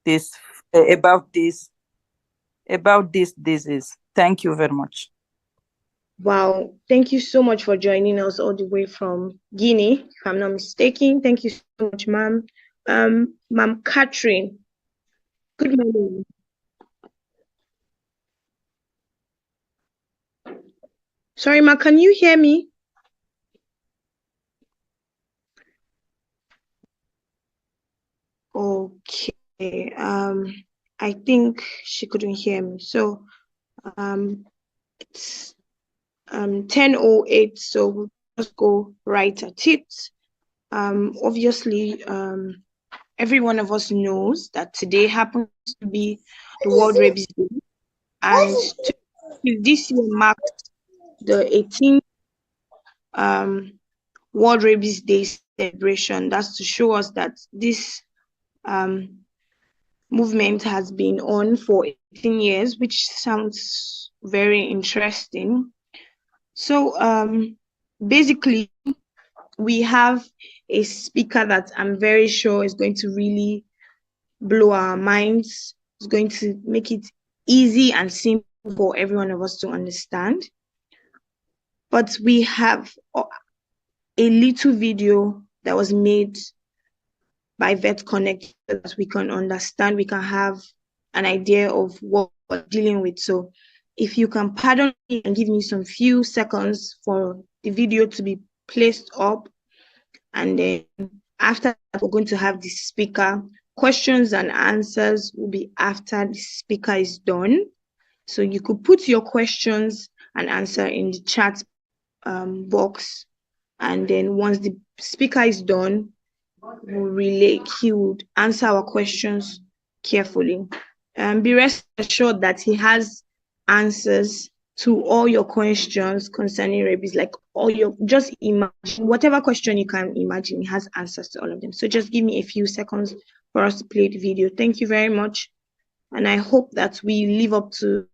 this about this disease. Thank you very much. Wow, thank you so much for joining us all the way from Guinea, if I'm not mistaken. Thank you so much, ma'am. Ma'am Catherine, good morning. Sorry, ma, can you hear me? Okay, I think she couldn't hear me. So, it's 10:08, so we'll just go right at it. Obviously, every one of us knows that today happens to be the World Rabies Day, and this year marks the 18th World Rabies Day celebration. That's to show us that this movement has been on for 18 years, which sounds very interesting. So basically, we have a speaker that I'm very sure is going to really blow our minds. It's going to make it easy and simple for every one of us to understand. But we have a little video that was made by Konect so that we can understand, we can have an idea of what we're dealing with. So if you can pardon me and give me some few seconds for the video to be placed up, and then after that, we're going to have the speaker. Questions and answers will be after the speaker is done. So you could put your questions and answer in the chat box. And then once the speaker is done, he would answer our questions carefully. Be rest assured that he has answers to all your questions concerning rabies, like just imagine whatever question you can imagine, he has answers to all of them. So just give me a few seconds for us to play the video. Thank you very much. And I hope that we live up to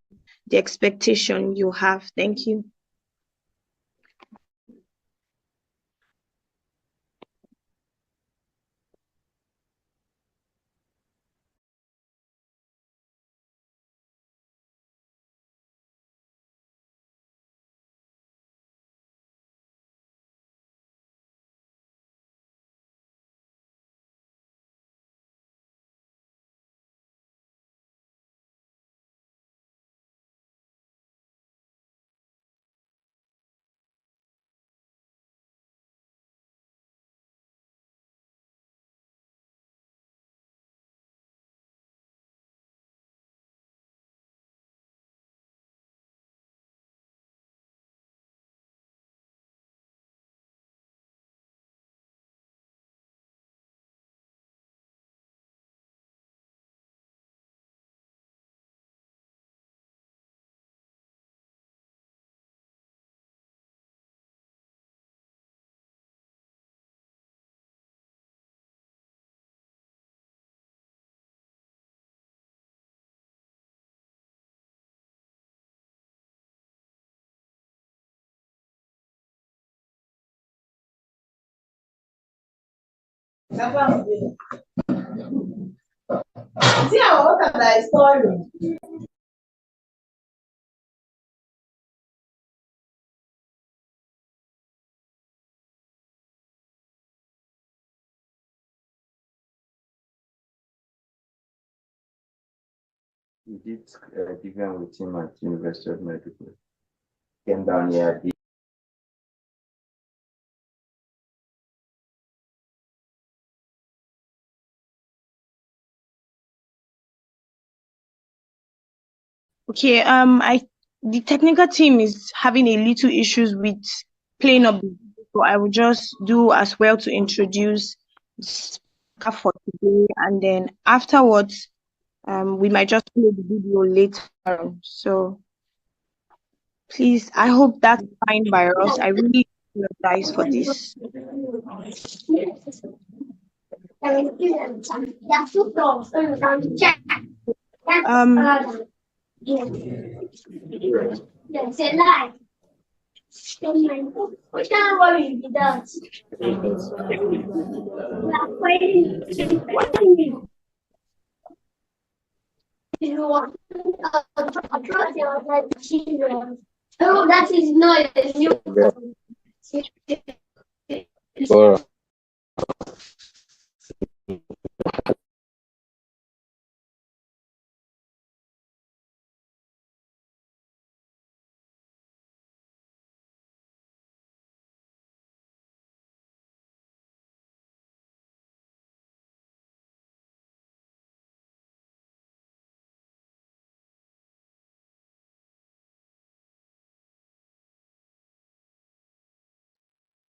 the expectation you have. Thank you. We did given with him at University of Medical. Came down here. Okay, the technical team is having a little issues with playing up the video, so I will just do as well to introduce the speaker for today, and then afterwards, we might just play the video later on. So please, I hope that's fine by us. I really apologize for this. that is not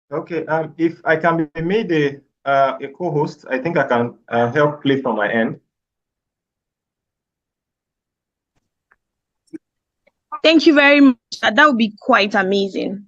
Okay, if I can be made a co-host, I think I can help play from my end. Thank you very much. That would be quite amazing.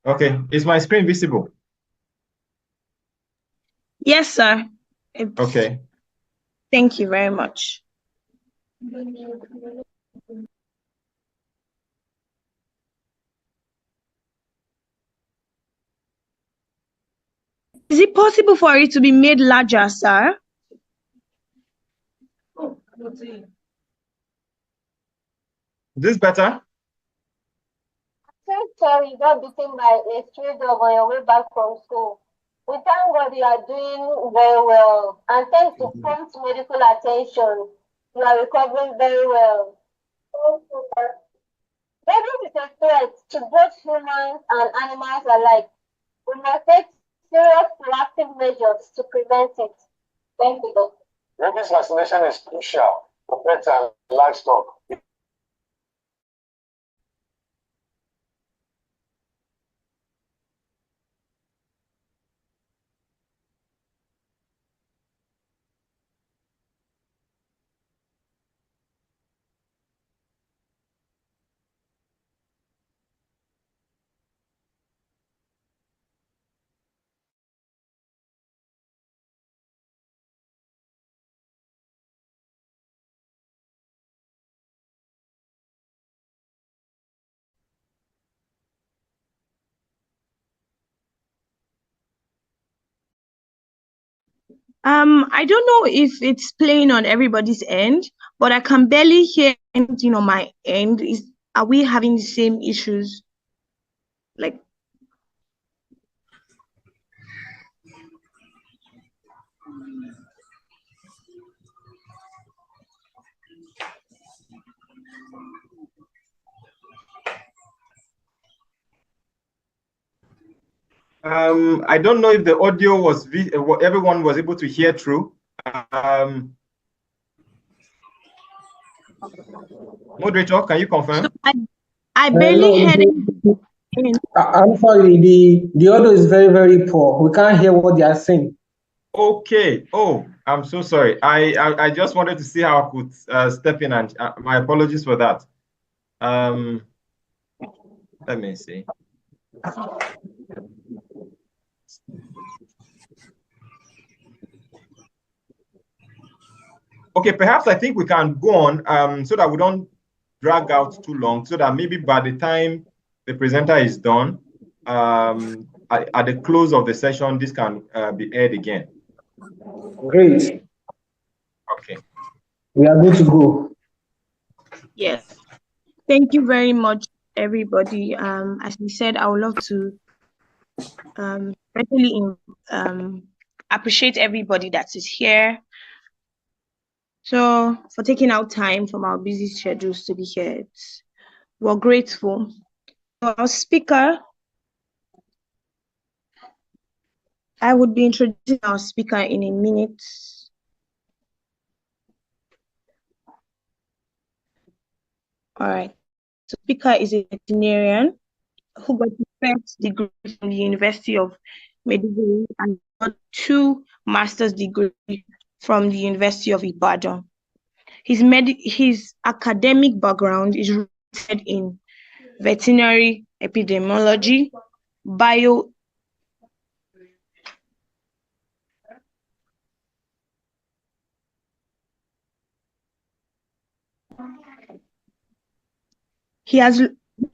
Okay, is my screen visible? Yes, sir. Okay. Thank you very much. Is it possible for it to be made larger, sir? This better? Sorry, you got beaten by a stray dog on your way back from school. We thank God you are doing very well, and thanks to prompt medical attention, you are recovering very well. Rabies is a threat to both humans and animals alike. We must take serious proactive measures to prevent it. Thank you, Doctor. Rabies vaccination is crucial for pets and livestock. I don't know if it's playing on everybody's end, but I can barely hear anything on my end. Are we having the same issues? Like, I don't know if the audio was everyone was able to hear through. Moderator, can you confirm? so I barely heard it. I'm sorry, the audio is very, very poor. We can't hear what they are saying. Okay. Oh, I'm so sorry. I just wanted to see how I could step in, and my apologies for that. Let me see. Okay, perhaps I think we can go on so that we don't drag out too long, so that maybe by the time the presenter is done, at the close of the session, this can be aired again. Great. Okay. We are good to go. Yes. Thank you very much, everybody. As we said, I would love to really appreciate everybody that is here. So for taking out time from our busy schedules to be here, we're grateful. So our speaker, I would be introducing our speaker in a minute. All right. So speaker is a veterinarian who got his first degree from the University of Maiduguri and got 2 master's degrees from the University of Ibadan. His academic background is rooted in veterinary epidemiology, he has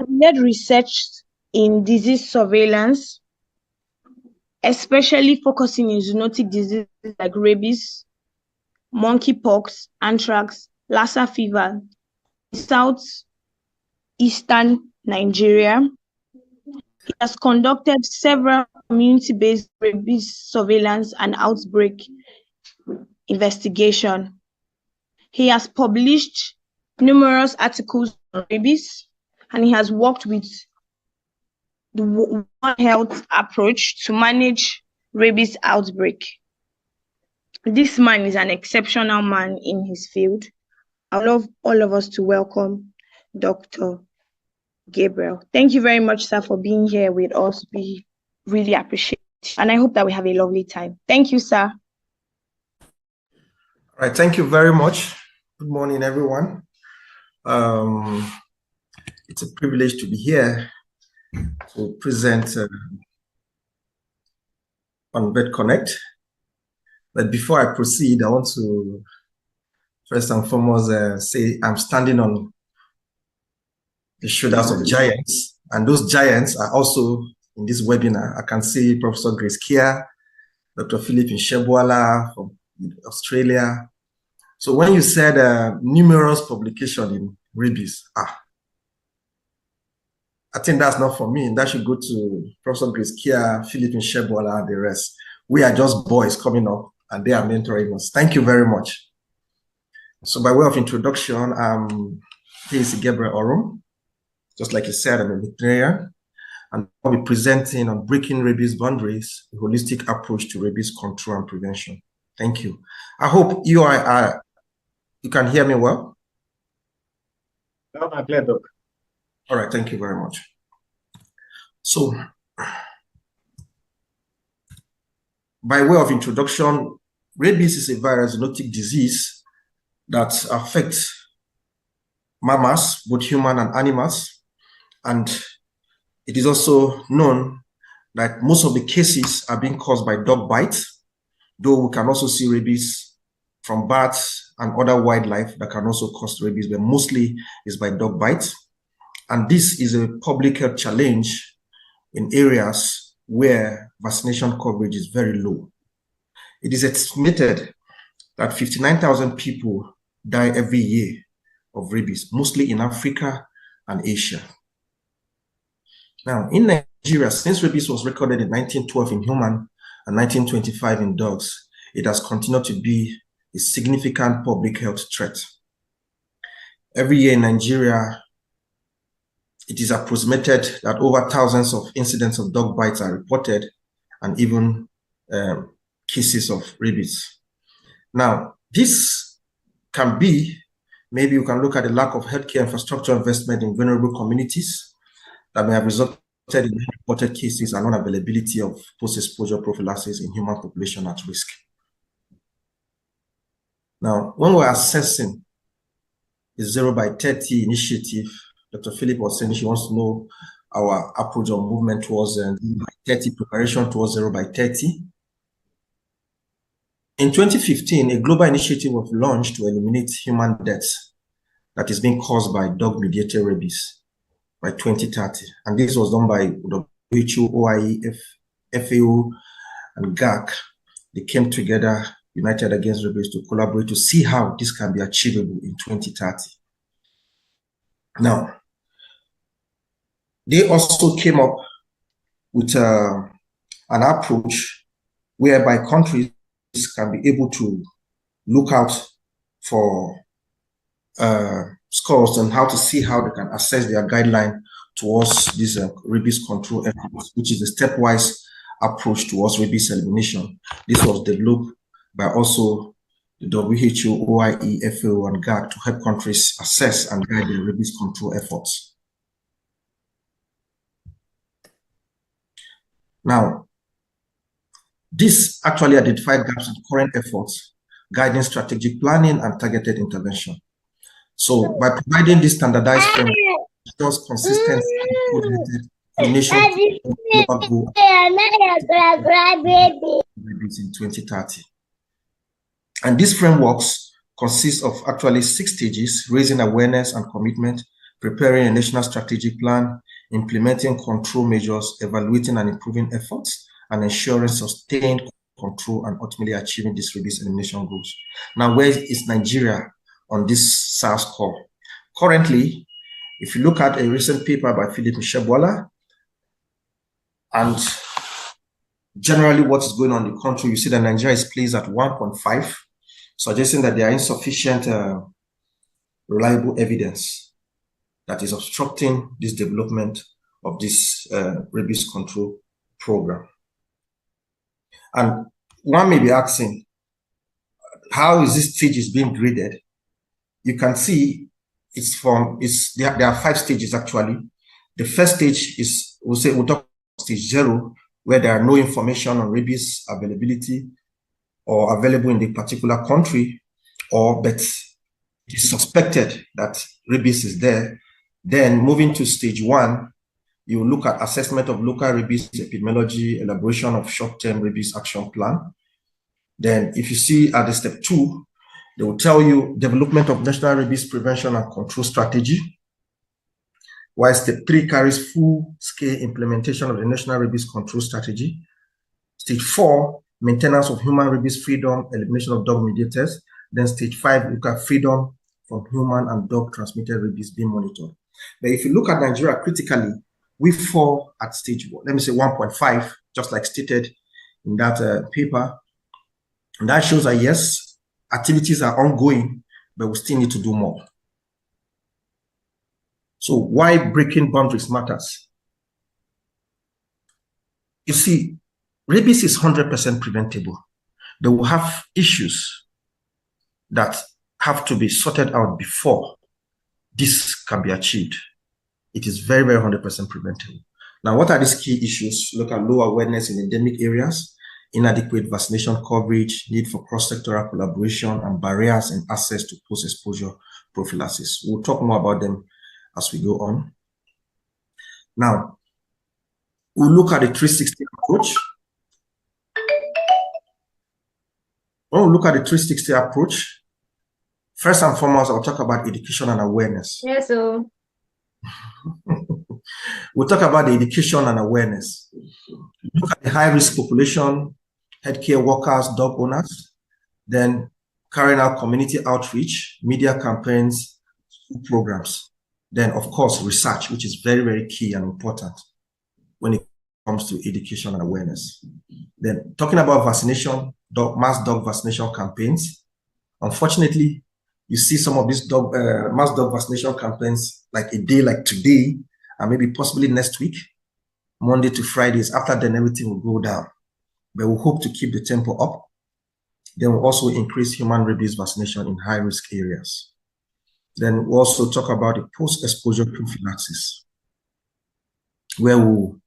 led research in disease surveillance, especially focusing in zoonotic diseases like rabies, monkeypox, anthrax, Lassa fever in southeastern Nigeria. He has conducted several community-based rabies surveillance and outbreak investigation. He has published numerous articles on rabies, and he has worked with the One Health approach to manage rabies outbreak. This man is an exceptional man in his field. I would love all of us to welcome Dr. Gabriel. Thank you very much, sir, for being here with us. We really appreciate it. And I hope that we have a lovely time. Thank you, sir. All right, thank you very much. Good morning, everyone. It's a privilege to be here to present on Konekt. But before I proceed, I want to first and foremost say I'm standing on the shoulders of giants, and those giants are also in this webinar. I can see Professor Grace Kia, Dr. Philip Nshebwala from Australia. So when you said numerous publications in rabies, I think that's not for me. That should go to Professor Grace Kia, Philip Nshebwala, and the rest. We are just boys coming up, and they are mentoring us. Thank you very much. So by way of introduction, this is Gabriel Orum. Just like you said, I'm a veterinarian, and I'll be presenting on breaking rabies boundaries, a holistic approach to rabies control and prevention. Thank you. I hope you can hear me well. Loud and clear, Doc. All right, thank you very much. So, by way of introduction, rabies is a viral zoonotic disease that affects mammals, both human and animals. And it is also known that most of the cases are being caused by dog bites, though we can also see rabies from bats and other wildlife that can also cause rabies, but mostly is by dog bites. And this is a public health challenge in areas where vaccination coverage is very low. It is estimated that 59,000 people die every year of rabies, mostly in Africa and Asia. Now, in Nigeria, since rabies was recorded in 1912 in human and 1925 in dogs, it has continued to be a significant public health threat. Every year in Nigeria, it is approximated that over thousands of incidents of dog bites are reported, and even cases of rabies. Now, this can be, maybe you can look at the lack of healthcare infrastructure investment in vulnerable communities that may have resulted in reported cases and non-availability of post-exposure prophylaxis in human population at risk. Now, when we're assessing the 0 by 30 initiative, Dr. Philip was saying she wants to know our approach on movement towards 0 by 30, preparation towards 0 by 30. In 2015, a global initiative was launched to eliminate human deaths that is being caused by dog-mediated rabies by 2030. And this was done by WHO, OIE, FAO, and GAC. They came together, United Against Rabies, to collaborate to see how this can be achievable in 2030. Now, they also came up with an approach whereby countries can be able to look out for scores on how to see how they can assess their guideline towards this rabies control efforts, which is a stepwise approach towards rabies elimination. This was developed by also the WHO, OIE, FAO, and GAC to help countries assess and guide their rabies control efforts. Now, this actually identified gaps in current efforts guiding strategic planning and targeted intervention. So by providing this standardized framework, it ensures consistency and coordination global goal in 2030. And these frameworks consist of actually 6 stages: raising awareness and commitment, preparing a national strategic plan, implementing control measures, evaluating and improving efforts, and ensuring sustained control and ultimately achieving these rabies elimination goals. Now, where is Nigeria on this SARS score? Currently, if you look at a recent paper by Philip Michel-Boila, and generally what is going on in the country, you see that Nigeria is placed at 1.5, suggesting that there are insufficient reliable evidence that is obstructing this development of this rabies control program. And one may be asking, how is this stage being graded? You can see there are 5 stages actually. The first stage is, we'll talk about stage 0, where there are no information on rabies availability or available in the particular country, but it is suspected that rabies is there. Then moving to stage 1, you look at assessment of local rabies epidemiology, elaboration of short-term rabies action plan. Then if you see at the step 2, they will tell you development of national rabies prevention and control strategy, while step 3 carries full-scale implementation of the national rabies control strategy. Stage 4, maintenance of human rabies freedom, elimination of dog mediators. Then stage 5, look at freedom from human and dog transmitted rabies being monitored. But if you look at Nigeria critically, we fall at stage 1, let me say 1.5, just like stated in that paper. And that shows that yes, activities are ongoing, but we still need to do more. So why breaking boundaries matters? You see, rabies is 100% preventable. They will have issues that have to be sorted out before this can be achieved. It is very, very 100% preventable. Now, what are these key issues? Look at low awareness in endemic areas, inadequate vaccination coverage, need for cross-sectoral collaboration, and barriers in access to post-exposure prophylaxis. We'll talk more about them as we go on. Now, we'll look at the 360 approach. When we look at the 360 approach, first and foremost, I'll talk about education and awareness. Yes, sir. We'll talk about the education and awareness. Look at the high-risk population, healthcare workers, dog owners, then carrying out community outreach, media campaigns, school programs. Then, of course, research, which is very, very key and important when it comes to education and awareness. Then, talking about vaccination, mass dog vaccination campaigns. Unfortunately, you see some of these mass dog vaccination campaigns like a day like today, and maybe possibly next week, Monday to Fridays. After then, everything will go down. But we hope to keep the tempo up. Then we'll also increase human rabies vaccination in high-risk areas. Then we'll also talk about the post-exposure prophylaxis, where we'll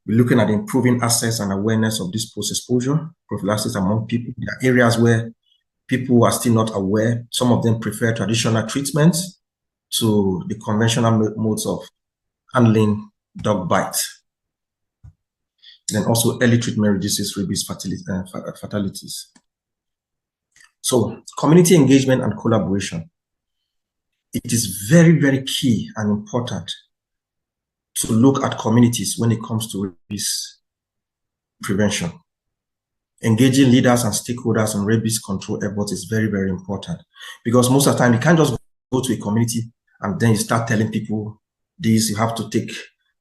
be looking at improving access and awareness of this post-exposure prophylaxis among people. There are areas where people are still not aware. Some of them prefer traditional treatments to the conventional modes of handling dog bites. Then also early treatment reduces rabies fatalities. So community engagement and collaboration. It is very, very key and important to look at communities when it comes to rabies prevention. Engaging leaders and stakeholders in rabies control efforts is very, very important, because most of the time you can't just go to a community and then you start telling people this, you have to take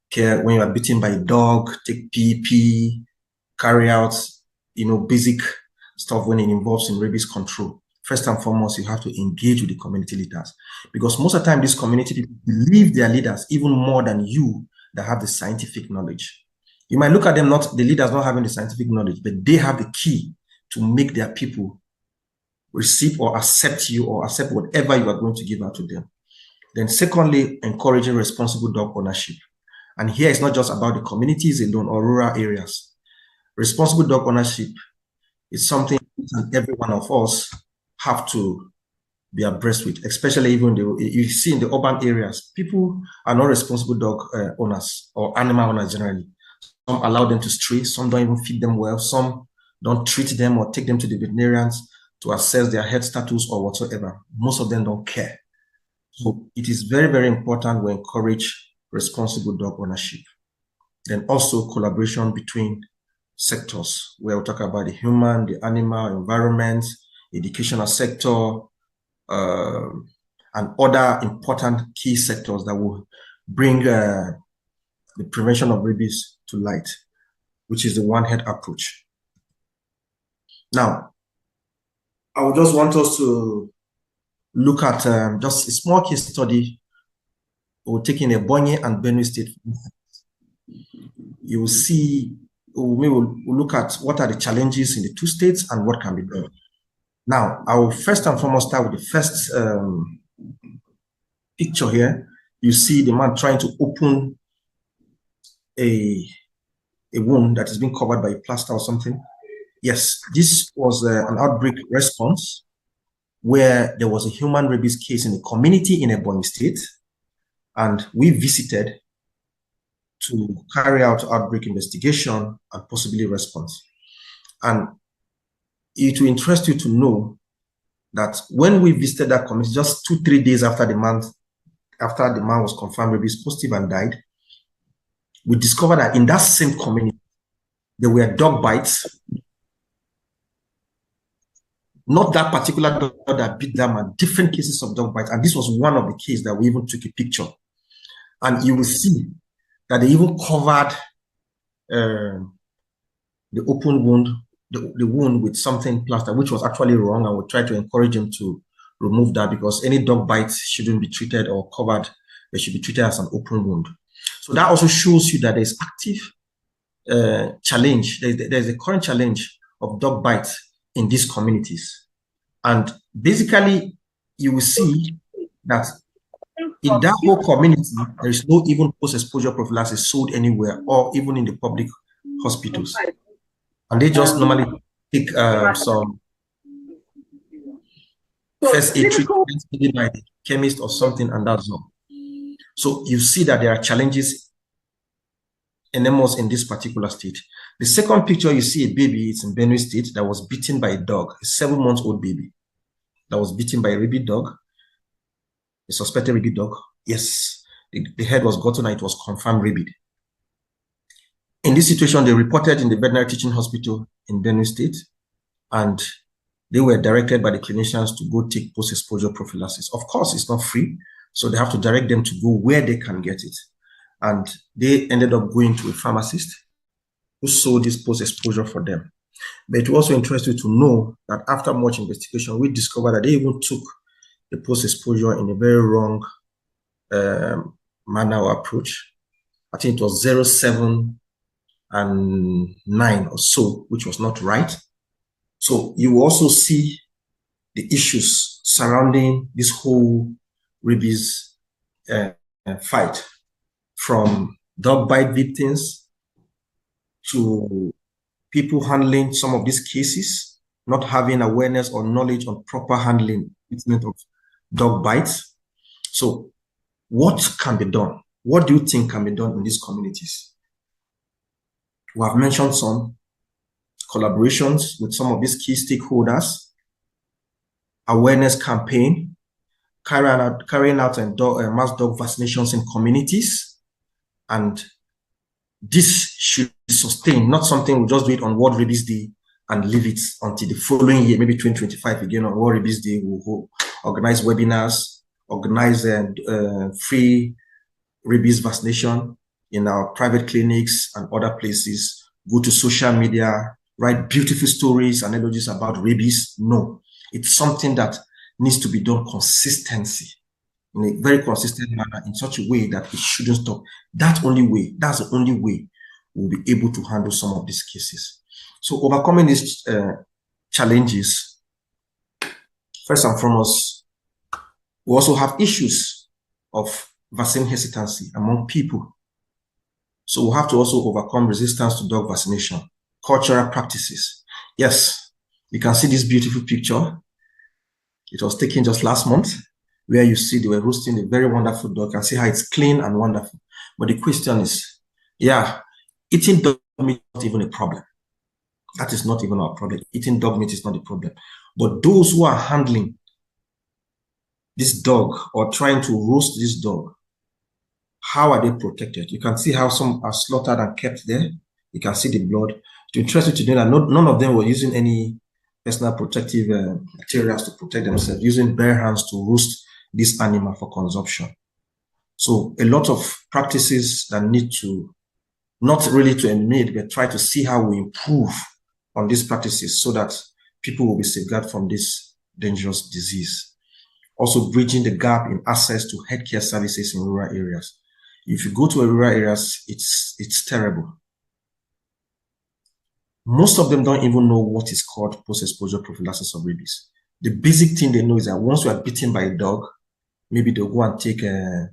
care when you are bitten by a dog, take PEP, carry out, basic stuff when it involves in rabies control. First and foremost, you have to engage with the community leaders, because most of the time these community people believe their leaders even more than you that have the scientific knowledge. You might look at them, not the leaders not having the scientific knowledge, but they have the key to make their people receive or accept you or accept whatever you are going to give out to them. Then secondly, encouraging responsible dog ownership. And here it's not just about the communities alone or rural areas. Responsible dog ownership is something that every one of us have to be abreast with, especially even you see in the urban areas, people are not responsible dog owners or animal owners generally. Some allow them to stray, some don't even feed them well, some don't treat them or take them to the veterinarians to assess their health status or whatsoever. Most of them don't care. So it is very, very important we encourage responsible dog ownership. Then also collaboration between sectors, where we talk about the human, the animal, environment, educational sector, and other important key sectors that will bring the prevention of rabies to light, which is the One Health approach. Now, I would just want us to look at just a small case study. We're taking Ebonyi and Benue State. You will see, we'll look at what are the challenges in the two states and what can be done. Now, I will first and foremost start with the first picture here. You see the man trying to open a wound that is being covered by a plaster or something. Yes, this was an outbreak response where there was a human rabies case in a community in Ebonyi State, and we visited to carry out outbreak investigation and possibly response. And it will interest you to know that when we visited that community, just 2-3 days after the man was confirmed rabies positive and died, we discovered that in that same community, there were dog bites. Not that particular dog that bit that man, different cases of dog bites. And this was one of the cases that we even took a picture. And you will see that they even covered the open wound, the wound with something plaster, which was actually wrong. And we tried to encourage them to remove that, because any dog bites shouldn't be treated or covered. They should be treated as an open wound. So that also shows you that there's active challenge. There's a current challenge of dog bites in these communities. And basically, you will see that in that whole community, there is no even post-exposure prophylaxis sold anywhere or even in the public hospitals. And they just normally take some first aid treatment by the chemist or something, and that's all. So you see that there are challenges enormous in this particular state. The second picture, you see a baby, it's in Benue State, that was bitten by a dog, a 7-month-old baby that was bitten by a rabid dog, a suspected rabid dog. Yes, the head was gotten and it was confirmed rabid. In this situation, they reported in the veterinary teaching hospital in Benue State, and they were directed by the clinicians to go take post-exposure prophylaxis. Of course, it's not free, so they have to direct them to go where they can get it. And they ended up going to a pharmacist who sold this post-exposure for them. But it will also interest you to know that after much investigation, we discovered that they even took the post-exposure in a very wrong manner or approach. I think it was 0, 7, and 9 or so, which was not right. So you will also see the issues surrounding this whole rabies fight, from dog bite victims to people handling some of these cases, not having awareness or knowledge on proper handling of dog bites. So what can be done? What do you think can be done in these communities? We have mentioned some collaborations with some of these key stakeholders, awareness campaign, carrying out mass dog vaccinations in communities. And this should be sustained, not something we just do it on World Rabies Day and leave it until the following year, maybe 2025 again on World Rabies Day. We'll organize webinars, organize free rabies vaccination in our private clinics and other places, go to social media, write beautiful stories, analogies about rabies. No, it's something that needs to be done consistently, in a very consistent manner, in such a way that it shouldn't stop. That's the only way we'll be able to handle some of these cases. So overcoming these challenges, first and foremost, we also have issues of vaccine hesitancy among people. So we'll have to also overcome resistance to dog vaccination, cultural practices. Yes, you can see this beautiful picture. It was taken just last month, where you see they were roasting a very wonderful dog. You can see how it's clean and wonderful. But the question is, yeah, eating dog meat is not even a problem. That is not even our problem. Eating dog meat is not a problem. But those who are handling this dog or trying to roast this dog, how are they protected? You can see how some are slaughtered and kept there. You can see the blood. To interest you to know that none of them were using any personal protective materials to protect themselves, using bare hands to roast this animal for consumption. So a lot of practices that need to, not really to eliminate, but try to see how we improve on these practices so that people will be safeguarded from this dangerous disease. Also bridging the gap in access to healthcare services in rural areas. If you go to a rural areas, it's terrible. Most of them don't even know what is called post-exposure prophylaxis of rabies. The basic thing they know is that once you are bitten by a dog, maybe they'll go and take a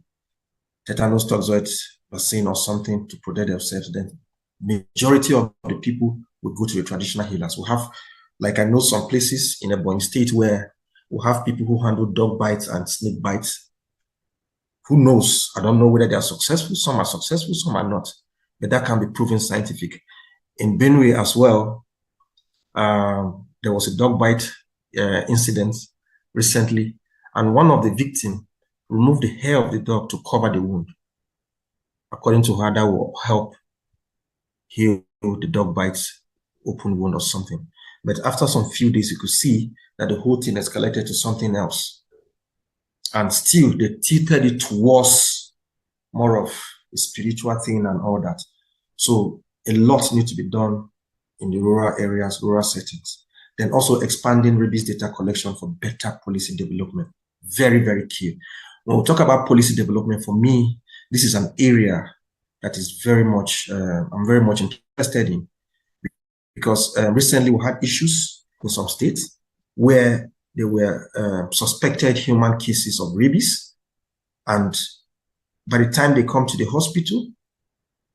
tetanus toxoid vaccine or something to protect themselves. Then majority of the people will go to the traditional healers. We have, like I know some places in Ebonyi State where we have people who handle dog bites and snake bites. Who knows? I don't know whether they are successful. Some are successful, some are not. But that can be proven scientific. In Benue as well, there was a dog bite incident recently, and one of the victims removed the hair of the dog to cover the wound. According to her, that will help heal the dog bites open wound or something. But after some few days, you could see that the whole thing escalated to something else. And still, they tilted it towards more of a spiritual thing and all that. So a lot needs to be done in the rural areas, rural settings. Then also expanding rabies data collection for better policy development. Very, very key. When we talk about policy development, for me, this is an area that is very much, I'm very much interested in, because recently we had issues in some states where there were suspected human cases of rabies. And by the time they come to the hospital,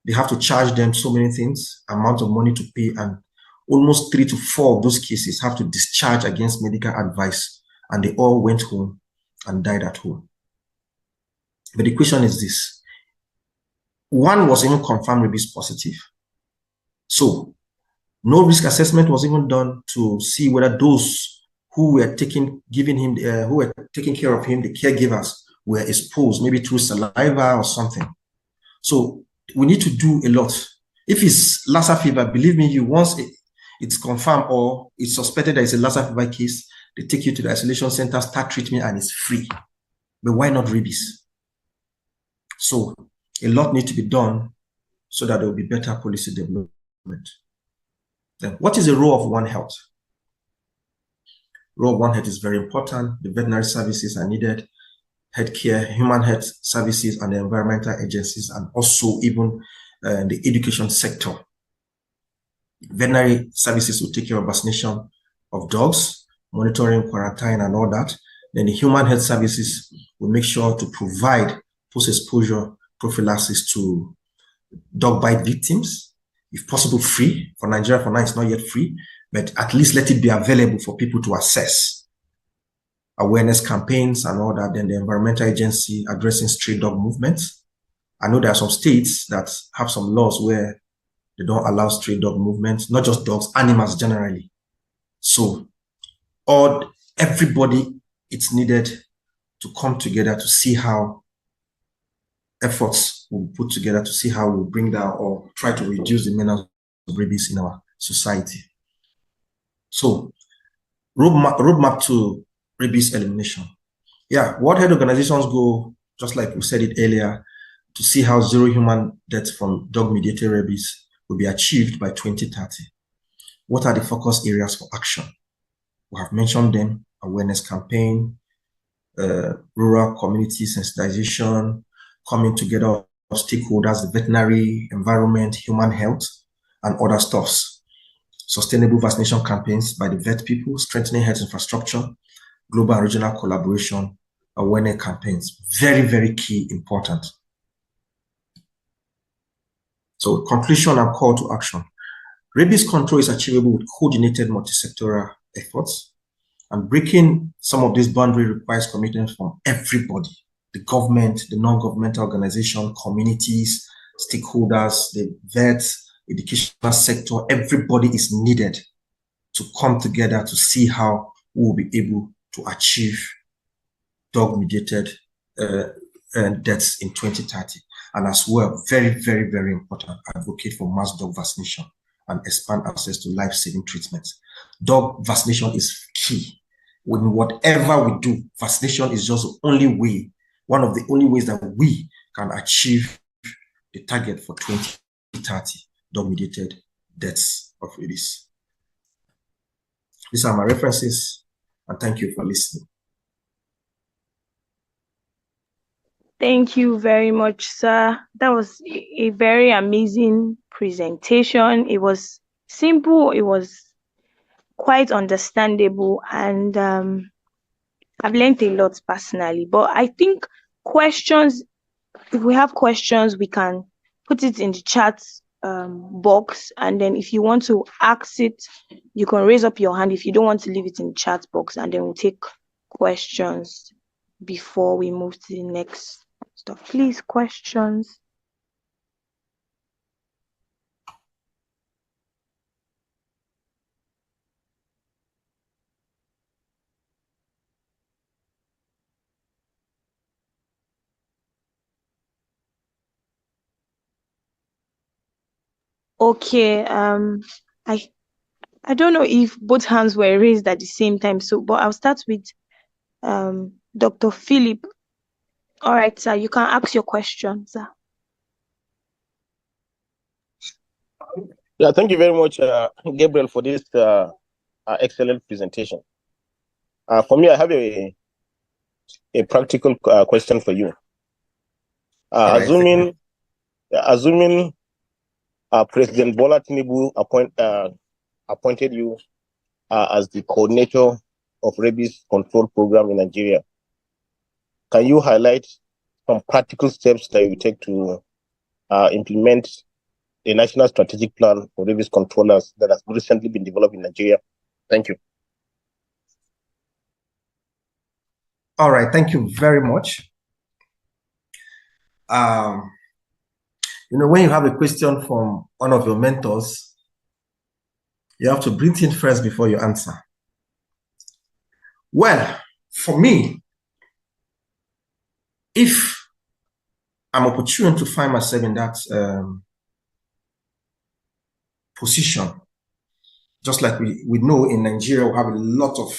they have to charge them so many things, amount of money to pay, and almost 3 to 4 of those cases have to discharge against medical advice, and they all went home and died at home. But the question is this. One was even confirmed rabies positive. So no risk assessment was even done to see whether those who were taking care of him, the caregivers, were exposed, maybe through saliva or something. So we need to do a lot. If it's Lassa fever, believe me, once it's confirmed or it's suspected that it's a Lassa fever case, they take you to the isolation center, start treatment, and it's free. But why not rabies? So a lot needs to be done so that there will be better policy development. Then what is the role of One Health? Role of One Health is very important. The veterinary services are needed, healthcare, human health services, and the environmental agencies, and also even the education sector. Veterinary services will take care of vaccination of dogs, monitoring, quarantine, and all that. Then the human health services will make sure to provide post-exposure prophylaxis to dog bite victims, if possible free. For Nigeria, for now, it's not yet free, but at least let it be available for people to access. Awareness campaigns and all that. Then the environmental agency addressing stray dog movements. I know there are some states that have some laws where they don't allow stray dog movements, not just dogs, animals generally. So everybody, it's needed to come together to see how efforts will be put together to see how we'll bring down or try to reduce the menace of rabies in our society. So, roadmap to rabies elimination. Yeah, World Health Organization's goal, just like we said it earlier, to see how zero human deaths from dog-mediated rabies will be achieved by 2030. What are the focus areas for action? We have mentioned them: awareness campaign, rural community sensitization, coming together of stakeholders, the veterinary, environment, human health, and other stuffs. Sustainable vaccination campaigns by the vet people, strengthening health infrastructure, global and regional collaboration, awareness campaigns. Very, very key, important. So conclusion and call to action. Rabies control is achievable with coordinated multisectoral efforts. And breaking some of this boundary requires commitment from everybody, the government, the non-governmental organization, communities, stakeholders, the vets, educational sector. Everybody is needed to come together to see how we will be able to achieve dog-mediated deaths in 2030. And as well, very, very, very important, advocate for mass dog vaccination and expand access to life-saving treatments. Dog vaccination is key. When whatever we do, vaccination is just the only way, one of the only ways that we can achieve the target for 2030, dog-mediated deaths of rabies. These are my references, and thank you for listening. Thank you very much, sir. That was a very amazing presentation. It was simple, it was quite understandable, and I've learned a lot personally. But I think questions, if we have questions, we can put it in the chat box, and then if you want to ask it, you can raise up your hand. If you don't want to leave it in the chat box, and then we'll take questions before we move to the next stuff. Please, questions. Okay, I don't know if both hands were raised at the same time, so but I'll start with Dr. Philip. All right, sir, you can ask your question, sir. Yeah, thank you very much, Gabriel, for this excellent presentation. For me, I have a practical question for you. Assuming President Bola Tinubu appointed you as the coordinator of rabies control program in Nigeria, can you highlight some practical steps that you take to implement a national strategic plan for rabies controllers that has recently been developed in Nigeria? Thank you. All right, thank you very much. You know, when you have a question from one of your mentors, you have to breathe in first before you answer. Well, for me, if I'm opportune to find myself in that position, just like we know in Nigeria, we have a lot of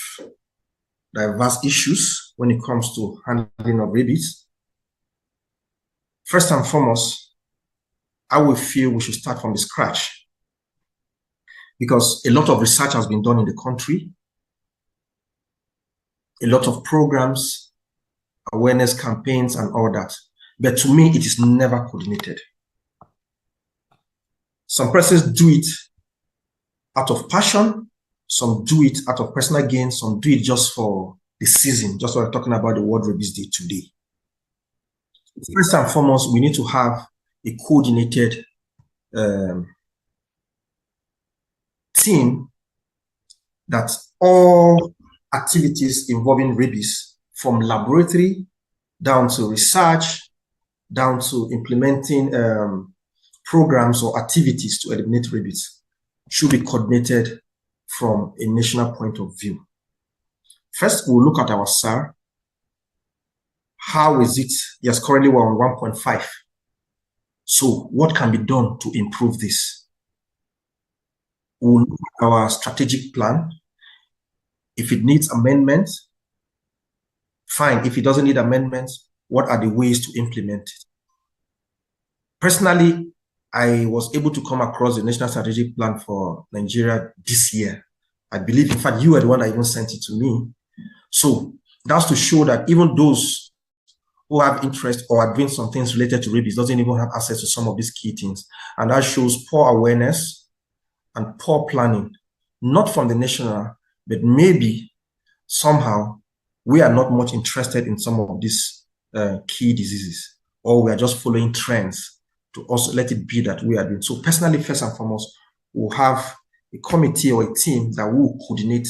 diverse issues when it comes to handling of rabies. First and foremost, I will feel we should start from the scratch, because a lot of research has been done in the country, a lot of programs, awareness campaigns and all that. But to me, it is never coordinated. Some persons do it out of passion, some do it out of personal gain, some do it just for the season, just what we're talking about the World Rabies Day today. First and foremost, we need to have a coordinated team that all activities involving rabies, from laboratory down to research, down to implementing programs or activities to eliminate rabies, should be coordinated from a national point of view. First, we'll look at our SAR. How is it? Yes, currently we're on 1.5. So what can be done to improve this? We'll look at our strategic plan. If it needs amendment, fine. If it doesn't need amendment, what are the ways to implement it? Personally, I was able to come across the National Strategic Plan for Nigeria this year. I believe, in fact, you were the one that even sent it to me. So that's to show that even those who have interest or are doing some things related to rabies doesn't even have access to some of these key things. And that shows poor awareness and poor planning, not from the national, but maybe somehow we are not much interested in some of these key diseases, or we are just following trends to also let it be that we are doing. So personally, first and foremost, we'll have a committee or a team that will coordinate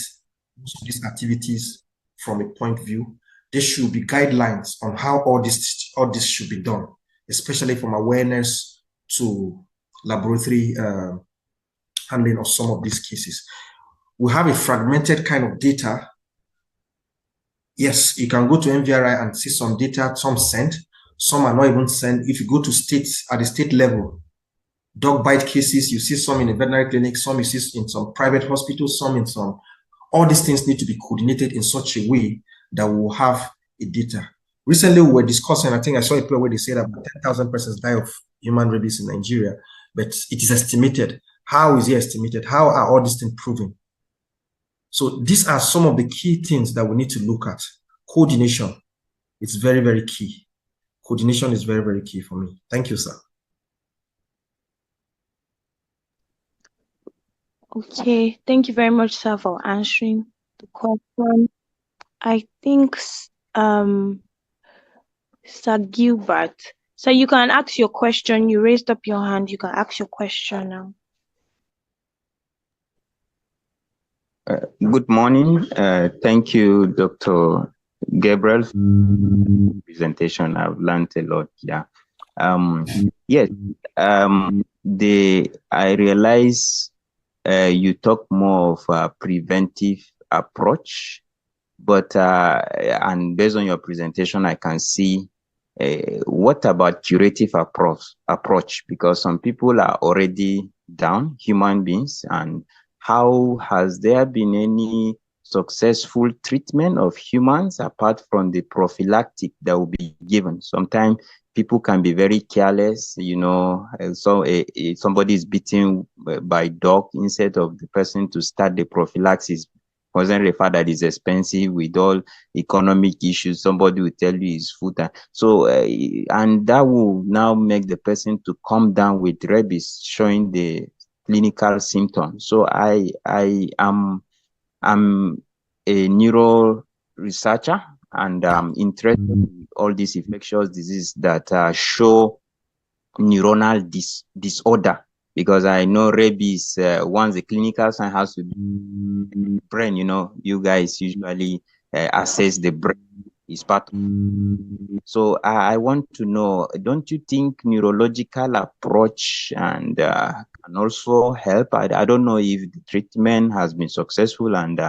most of these activities from a point of view. There should be guidelines on how all this should be done, especially from awareness to laboratory handling of some of these cases. We have a fragmented kind of data. Yes, you can go to MVRI and see some data, some sent, some are not even sent. If you go to states, at the state level, dog bite cases, you see some in a veterinary clinic, some you see in some private hospitals, some in some. All these things need to be coordinated in such a way that we will have a data. Recently, we were discussing, I think I saw a paper where they said about 10,000 persons die of human rabies in Nigeria, but it is estimated. How is it estimated? How are all these things proven? So these are some of the key things that we need to look at. Coordination is very, very key. Coordination is very, very key for me. Thank you, sir. Okay, thank you very much, sir, for answering the question. I think Sir Gilbert. So you can ask your question. You raised up your hand. You can ask your question now. Good morning. Thank you, Dr. Gabriel, for the presentation. I've learned a lot. Yeah. Yes. I realize you talk more of a preventive approach, but and based on your presentation, I can see what about curative approach? Because some people are already down, human beings, and how has there been any successful treatment of humans apart from the prophylactic that will be given? Sometimes people can be very careless, you know, so somebody is beaten by dog, instead of the person to start the prophylaxis, considering the fact that it's expensive with all economic issues, somebody will tell you it's food. So, and that will now make the person to come down with rabies, showing the clinical symptoms. So I'm a neuro researcher, and I'm interested in all these infectious diseases that show neuronal disorder, because I know rabies, once the clinical sign has to be brain, you know, you guys usually assess the brain is part of. So I want to know, don't you think neurological approach and can also help? I don't know if the treatment has been successful, and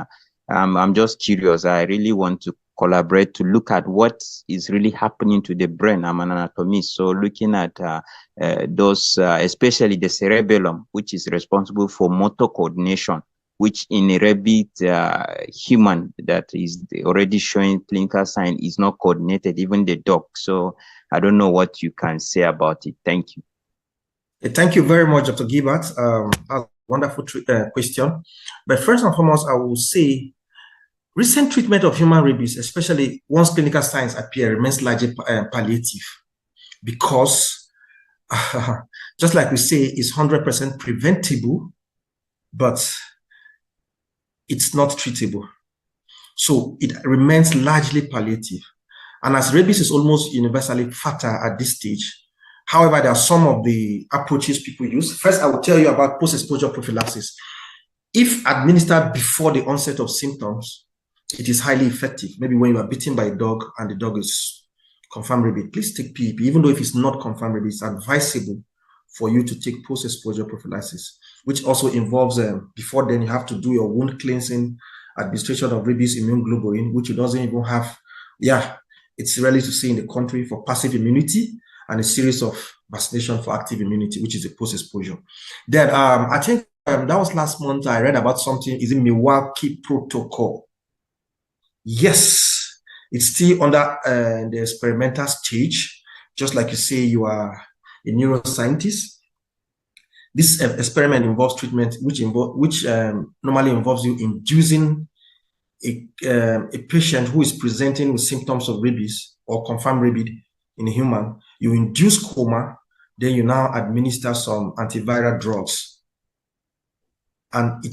I'm just curious. I really want to collaborate to look at what is really happening to the brain. I'm an anatomist, so looking at those, especially the cerebellum, which is responsible for motor coordination, which in a rabid human that is already showing clinical sign is not coordinated, even the dog. So I don't know what you can say about it. Thank you. Thank you very much, Dr. Gilbert. A wonderful question. But first and foremost, I will say recent treatment of human rabies, especially once clinical signs appear, remains largely palliative, because just like we say, it's 100% preventable, but it's not treatable. So it remains largely palliative. And as rabies is almost universally fatal at this stage, however, there are some of the approaches people use. First, I will tell you about post-exposure prophylaxis. If administered before the onset of symptoms, it is highly effective. Maybe when you are bitten by a dog and the dog is confirmed rabies, please take PEP. Even though if it's not confirmed rabies, it's advisable for you to take post-exposure prophylaxis, which also involves, before then you have to do your wound cleansing, administration of rabies immune globulin, which it doesn't even have. Yeah, it's rarely to see in the country for passive immunity, and a series of vaccination for active immunity, which is a post-exposure. Then I think that was last month, I read about something, is it Milwaukee protocol? Yes, it's still under the experimental stage. Just like you say, you are a neuroscientist. This experiment involves treatment which normally involves you inducing a patient who is presenting with symptoms of rabies or confirmed rabies in a human. You induce coma, then you now administer some antiviral drugs, and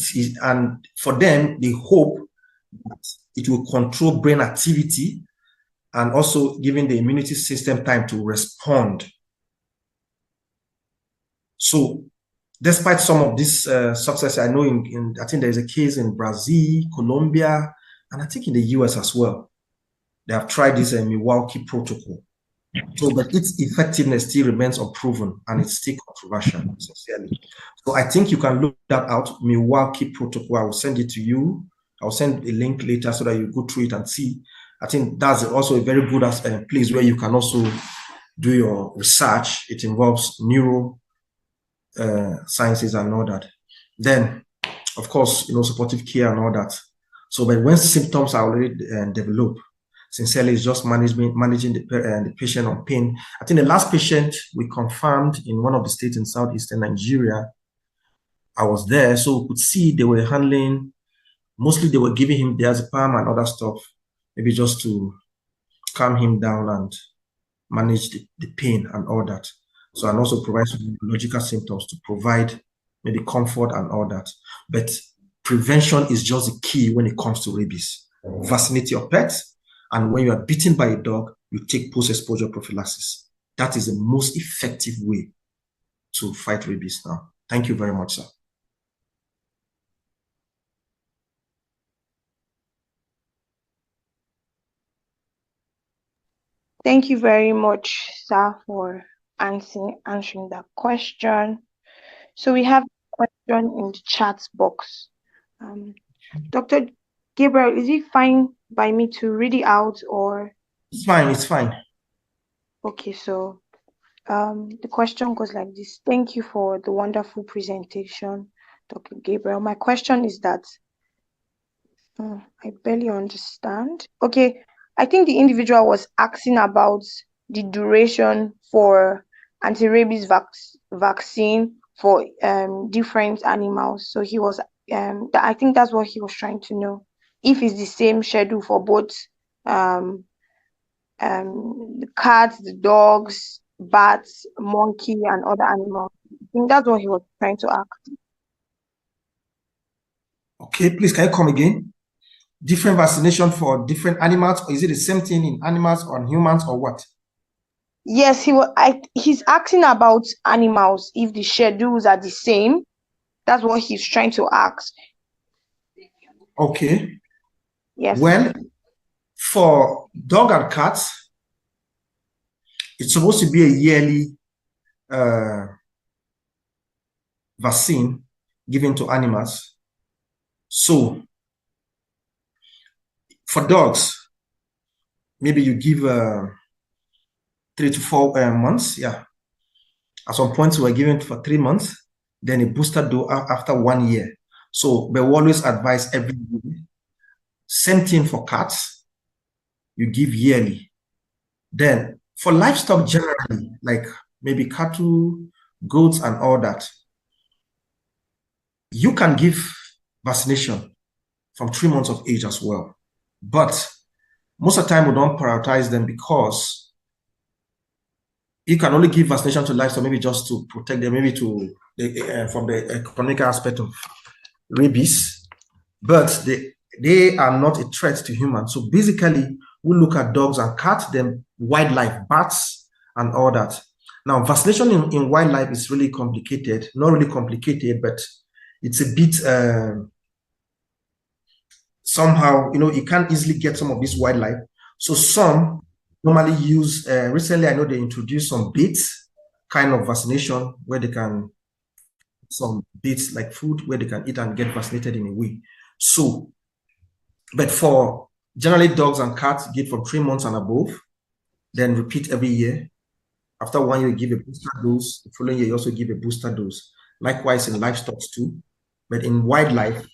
and for them they hope that it will control brain activity and also giving the immunity system time to respond. So despite some of this success, I know I think there is a case in Brazil, Colombia, and I think in the US as well. They have tried this Milwaukee protocol. So, but its effectiveness still remains unproven and it's still controversial, sincerely. So I think you can look that out, Milwaukee protocol. I will send it to you. I'll send a link later so that you go through it and see. I think that's also a very good place where you can also do your research. It involves neuro sciences and all that. Then, of course, supportive care and all that. So, but when symptoms are already developed, sincerely, it's just managing the patient on pain. I think the last patient we confirmed in one of the states in southeastern Nigeria, I was there, so we could see they were handling, mostly they were giving him diazepam and other stuff, maybe just to calm him down and manage the pain and all that. So, and also provide some neurological symptoms to provide maybe comfort and all that. But prevention is just the key when it comes to rabies. Vaccinate your pets. And when you are bitten by a dog, you take post-exposure prophylaxis. That is the most effective way to fight rabies now. Thank you very much, sir. Thank you very much, sir, for answering that question. So we have a question in the chat box. Dr. Gabriel, is it fine by me to read it out or? It's fine, it's fine. Okay, so the question goes like this. Thank you for the wonderful presentation, Dr. Gabriel. My question is that, I barely understand. Okay, I think the individual was asking about the duration for anti-rabies vaccine for different animals. So he was, I think that's what he was trying to know. If it's the same schedule for both the cats, the dogs, bats, monkey, and other animals. I think that's what he was trying to ask. Okay, please, can you come again? Different vaccination for different animals, or is it the same thing in animals or humans or what? Yes, he's asking about animals, if the schedules are the same. That's what he's trying to ask. Okay. Yes. Well, for dog and cats, it's supposed to be a yearly vaccine given to animals. So for dogs, maybe you give 3 to 4 months. Yeah. At some point, we were given for 3 months, then a booster dose after 1 year. So we always advise every year. Same thing for cats, you give yearly. Then for livestock generally, like maybe cattle, goats, and all that, you can give vaccination from 3 months of age as well. But most of the time, we don't prioritize them because you can only give vaccination to livestock, maybe just to protect them, maybe to from the economic aspect of rabies, but they are not a threat to humans. So basically, we look at dogs and cats, then wildlife, bats, and all that. Now, vaccination in wildlife is really complicated. Not really complicated, but it's a bit somehow, you can't easily get some of this wildlife. So some normally use, recently I know they introduced some baits kind of vaccination where they can, some baits like food where they can eat and get vaccinated in a way. So, but for generally dogs and cats, give from 3 months and above, then repeat every year. After 1 year, you give a booster dose. The following year, you also give a booster dose. Likewise in livestock too. But in wildlife,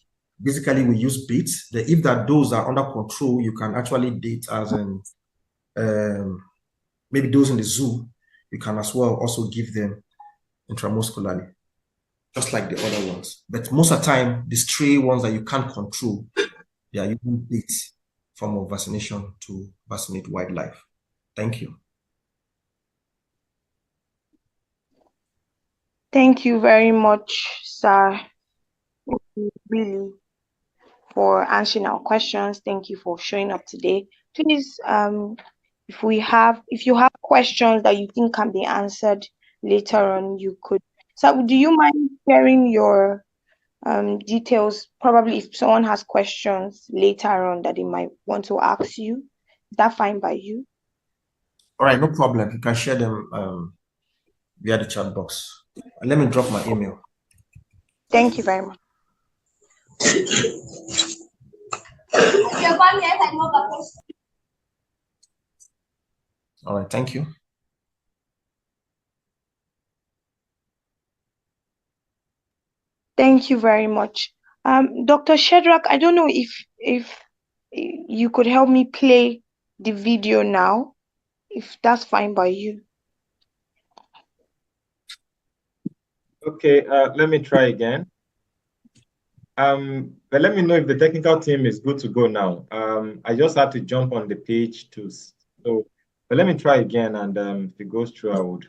basically we use baits. If that dose are under control, you can actually date as in maybe those in the zoo, you can as well also give them intramuscularly, just like the other ones. But most of the time, the stray ones that you can't control, they are using this form of vaccination to vaccinate wildlife. Thank you. Thank you very much, sir. Thank you really for answering our questions. Thank you for showing up today. Please, if you have questions that you think can be answered later on, you could So do you mind sharing your details? Probably if someone has questions later on that they might want to ask you. Is that fine by you? All right, no problem. You can share them via the chat box. Let me drop my email. Thank you very much. All right, thank you. Thank you very much. Dr. Shedrack, I don't know if you could help me play the video now, if that's fine by you. Okay, let me try again. But let me know if the technical team is good to go now. I just had to jump on the page but let me try again, and if it goes through, I would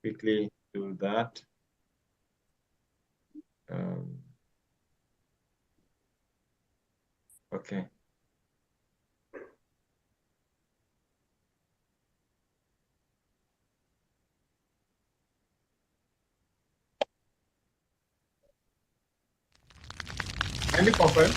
quickly do that. Okay. Can you confirm?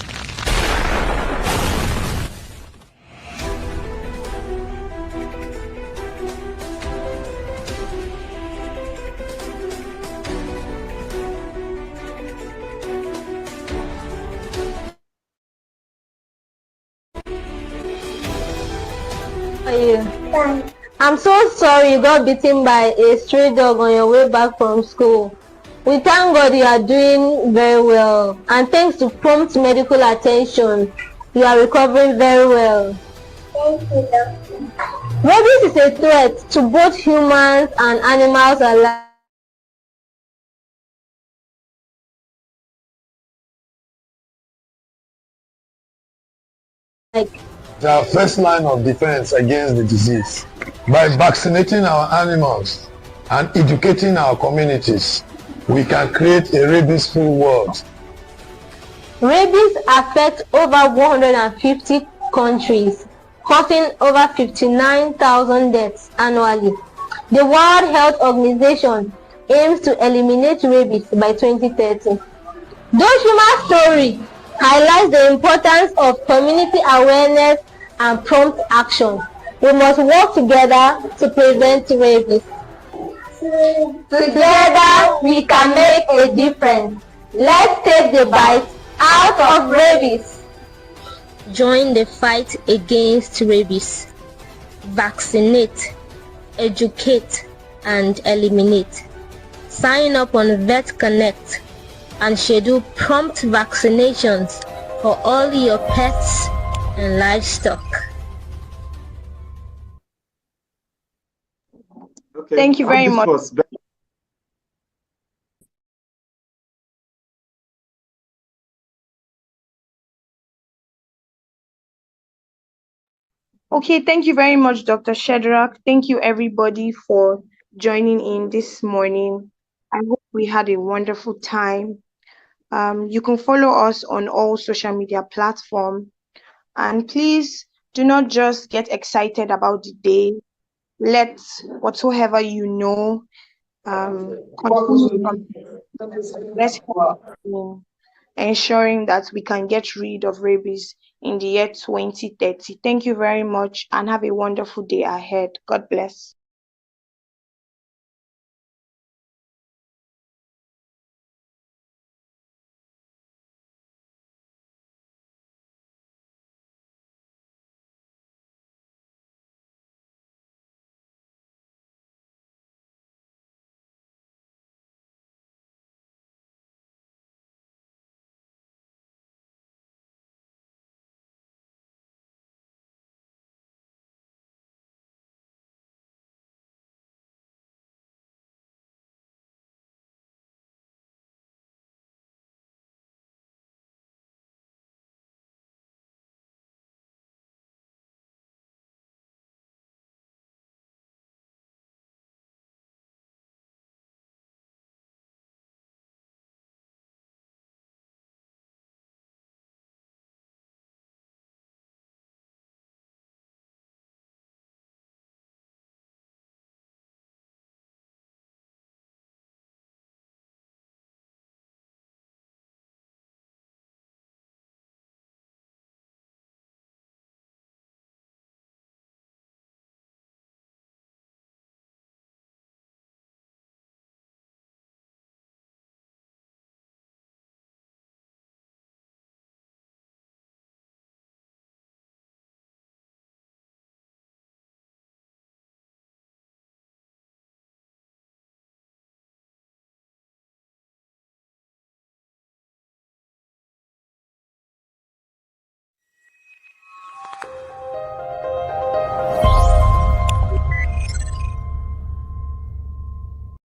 I'm so sorry you got bitten by a stray dog on your way back from school. We thank God you are doing very well, and thanks to prompt medical attention, you are recovering very well. Thank you, doctor. Rabies is a threat to both humans and animals alike. The first line of defense against the disease. By vaccinating our animals and educating our communities, we can create a rabies-free world. Rabies affects over 150 countries, causing over 59,000 deaths annually. The World Health Organization aims to eliminate rabies by 2030. This human story highlights the importance of community awareness and prompt action. We must work together to prevent rabies. Together we can make a difference. Let's take the bite out of rabies. Join the fight against rabies. Vaccinate, educate, and eliminate. Sign up on Konect and schedule prompt vaccinations for all your pets and livestock. Okay. Thank you very much. Okay, thank you very much, Dr. Shedrack. Thank you, everybody, for joining in this morning. I hope we had a wonderful time. You can follow us on all social media platforms. And please do not just get excited about the day. Let whatsoever you know continue let's help in ensuring that we can get rid of rabies in the year 2030. Thank you very much and have a wonderful day ahead. God bless.